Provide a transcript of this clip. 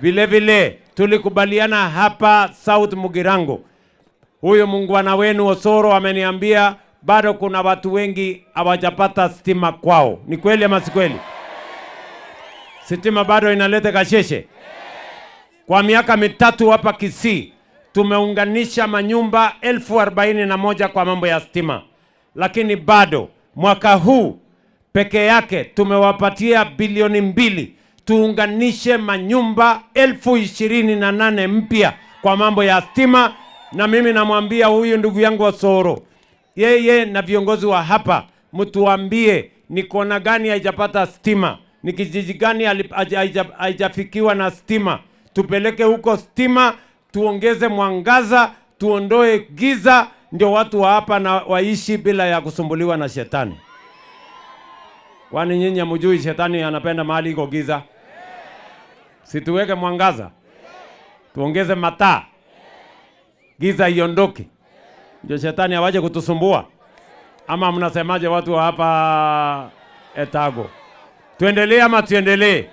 Vile vile tulikubaliana hapa South Mugirango. Huyo muungwana wenu Osoro ameniambia bado kuna watu wengi hawajapata stima kwao. Ni kweli ama si kweli? Stima bado inaleta kasheshe. Kwa miaka mitatu hapa Kisii tumeunganisha manyumba 41,000 kwa mambo ya stima. Lakini bado mwaka huu peke yake tumewapatia bilioni 2 tuunganishe manyumba 28,000 mpya kwa mambo ya stima. Na mimi namwambia huyu ndugu yangu Osoro, yeye na viongozi wa hapa, mtuambie ni kona gani haijapata stima, ni kijiji gani haijafikiwa na stima. Tupeleke huko stima, tuongeze mwangaza, tuondoe giza, ndio watu wa hapa na waishi bila ya kusumbuliwa na shetani. Kwani nyinyi hamjui shetani anapenda mahali iko giza? Situweke mwangaza, tuongeze mataa, giza iondoke, ndio shetani awaje kutusumbua. Ama mnasemaje watu wa hapa Etago? Tuendelee ama tuendelee?